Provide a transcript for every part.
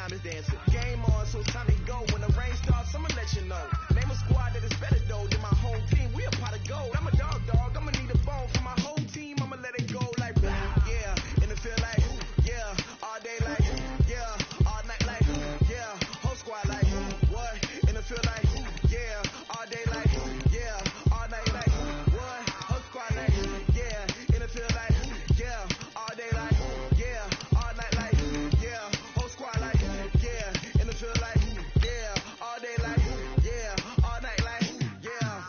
time is dancing. Game on, so time to go. When the rain starts, I'ma let you know. Name a squad that is better though than my home team. We a pot of gold. I'm a dog. I'ma need a bone for my whole team. I'ma let it go like blah. Yeah, and it feel like yeah, all day like yeah, all night like yeah, whole squad like what? And it feel like yeah, all day like yeah, all night like what? Whole squad like yeah, and it feel like yeah, all day like yeah, all night like yeah, whole squad like yeah, and it feel like yeah, all day like yeah, all night like yeah.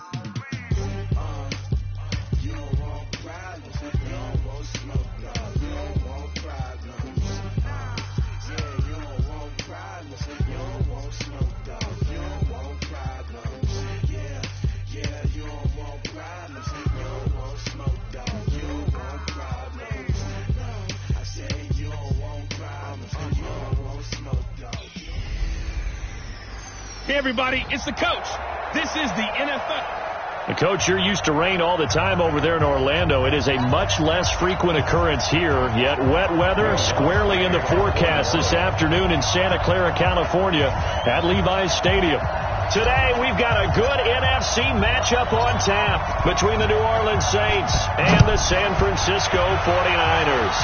You don't want problems, you don't want smoke, dog. You don't want problems. Yeah, you don't want problems, you don't want smoke, dog. You don't want problems. Yeah, you don't want problems, you don't want smoke, dog. You don't want problems. No, I said you don't want problems, you don't want smoke, dog. Hey, everybody, it's the coach. This is the NFL. The coach, you're used to rain all the time over there in Orlando. It is a much less frequent occurrence here, yet wet weather squarely in the forecast this afternoon in Santa Clara, California at Levi's Stadium. Today, we've got a good NFC matchup on tap between the New Orleans Saints and the San Francisco 49ers.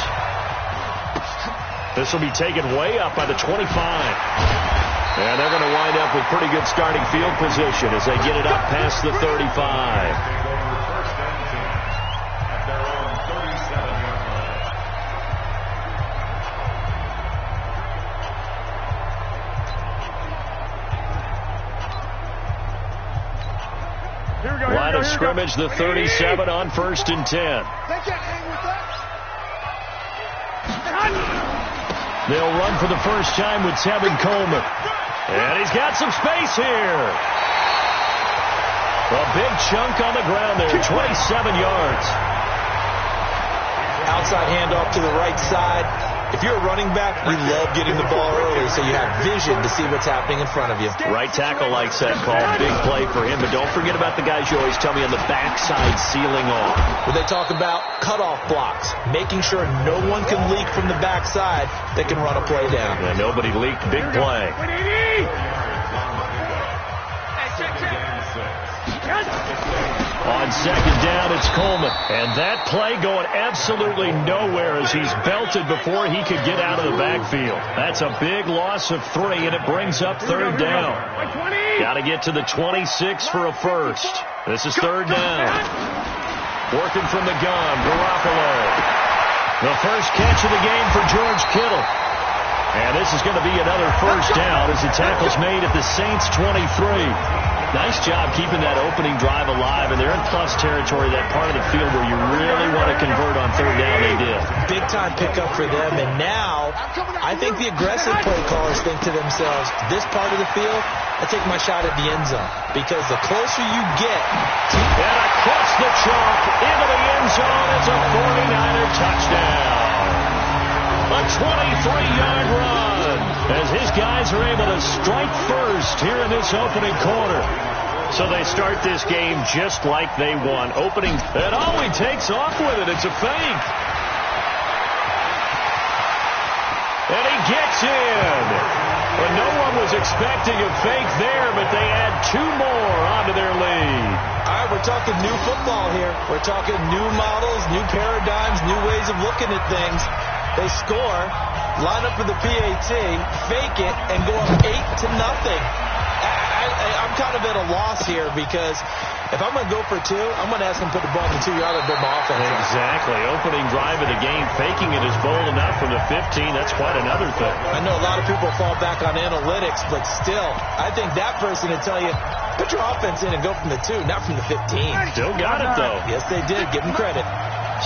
This will be taken way up by the 25. And they're going to wind up with pretty good starting field position as they get it up past the 35. Line of scrimmage, the 37 on 1st and 10. They'll run for the first time with Tevin Coleman. And he's got some space here. A big chunk on the ground there, 27 yards. Outside handoff to the right side. If you're a running back, we love getting the ball early so you have vision to see what's happening in front of you. Right tackle likes that call. Big play for him. But don't forget about the guys you always tell me on the backside sealing off. When they talk about cutoff blocks, making sure no one can leak from the backside that can run a play down. Yeah, nobody leaked. Big play. On 2nd down, it's Coleman. And that play going absolutely nowhere as he's belted before he could get out of the backfield. That's a big loss of 3, and it brings up 3rd down. Got to get to the 26 for a first. This is 3rd down. Working from the gun, Garoppolo. The first catch of the game for George Kittle. And this is going to be another first down as the tackle's made at the Saints 23. Nice job keeping that opening drive alive, and they're in plus territory, that part of the field where you really want to convert on 3rd down. They did. Big-time pickup for them, and now I think the aggressive play callers think to themselves, this part of the field, I take my shot at the end zone, because the closer you get to... And across the chalk, into the end zone, it's a 49er touchdown. A 23-yard run as his guys are able to strike first here in this opening quarter. So they start this game just like they won. Opening, and he takes off with it. It's a fake. And he gets in. Well, no one was expecting a fake there, but they add 2 more onto their lead. All right, we're talking new football here. We're talking new models, new paradigms, new ways of looking at things. They score, line up for the PAT, fake it, and go up 8-0. I'm kind of at a loss here because if I'm going to go for 2, I'm going to ask him to put the ball in the 2-yard line and build my offense. Exactly. Opening drive of the game, faking it is bold enough from the 15. That's quite another thing. I know a lot of people fall back on analytics, but still, I think that person would tell you, put your offense in and go from the 2, not from the 15. Still got it, though. Yes, they did. Give them credit.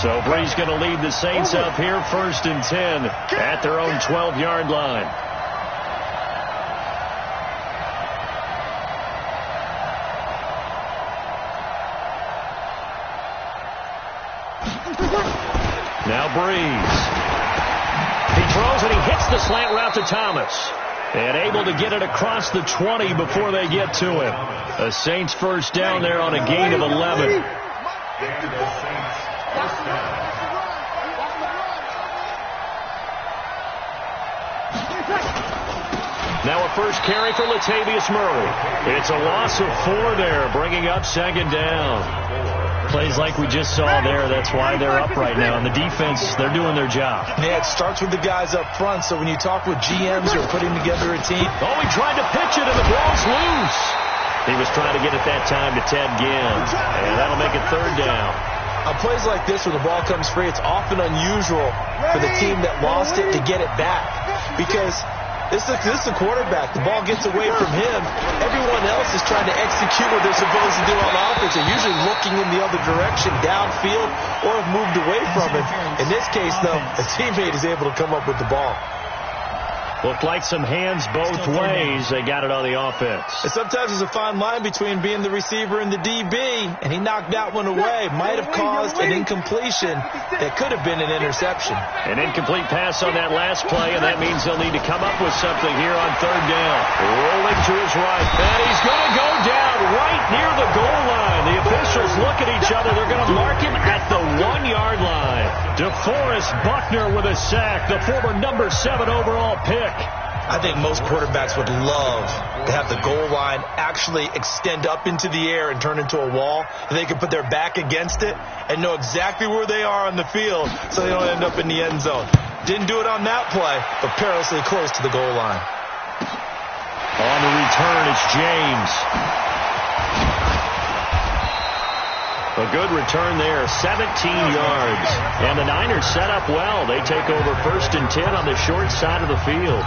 So Bree's going to lead the Saints up here 1st and 10 at their own 12-yard line. Now Breeze. He throws and he hits the slant route to Thomas. And able to get it across the 20 before they get to him. A Saints first down there on a gain of 11. Now a first carry for Latavius Murray. It's a loss of 4 there, bringing up second down. Plays like we just saw there, that's why they're up right now. And the defense, they're doing their job. Yeah, it starts with the guys up front, so when you talk with GMs who are putting together a team. Oh, he tried to pitch it, and the ball's loose. He was trying to get it that time to Ted Ginn, and that'll make it third down. On plays like this, when the ball comes free, it's often unusual for the team that lost it to get it back. Because this is the quarterback. The ball gets away from him. Everyone else is trying to execute what they're supposed to do on offense. They're usually looking in the other direction, downfield, or have moved away from him. In this case, though, a teammate is able to come up with the ball. Looked like some hands both ways. They got it on the offense. And sometimes there's a fine line between being the receiver and the DB, and he knocked that one away. Might have caused an incompletion that could have been an interception. An incomplete pass on that last play, and that means they'll need to come up with something here on third down. Rolling to his right, and he's going to go down right near the goal line. The officials look at each other. They're going to mark him at the 1-yard line. DeForest Buckner with a sack, the former number 7 overall pick. I think most quarterbacks would love to have the goal line actually extend up into the air and turn into a wall. And they can put their back against it and know exactly where they are on the field so they don't end up in the end zone. Didn't do it on that play, but perilously close to the goal line. On the return, it's James. A good return there, 17 yards. And the Niners set up well. They take over 1st and 10 on the short side of the field.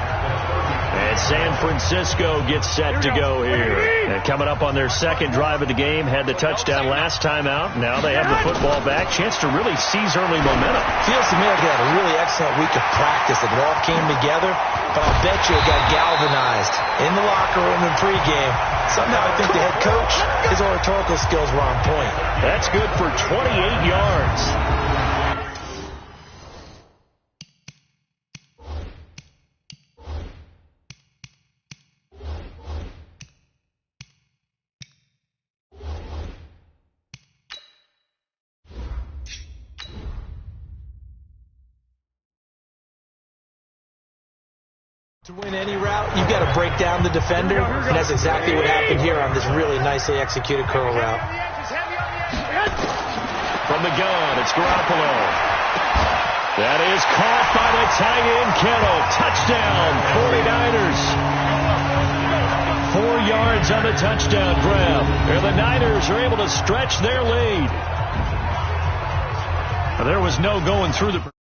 And San Francisco gets set to go here. And coming up on their second drive of the game, had the touchdown last time out. Now they have the football back. Chance to really seize early momentum. Feels to me like they had a really excellent week of practice. It all came together. But I'll bet you it got galvanized in the locker room in pregame. Somehow I think the head coach, his oratorical skills were on point. That's good for 28 yards. To win any route, you've got to break down the defender, and that's exactly what happened here on this really nicely executed curl route. From the gun, it's Garoppolo. That is caught by the tight end, Kittle. Touchdown, 49ers. 4 yards on the touchdown grab. And the Niners are able to stretch their lead. There was no going through the...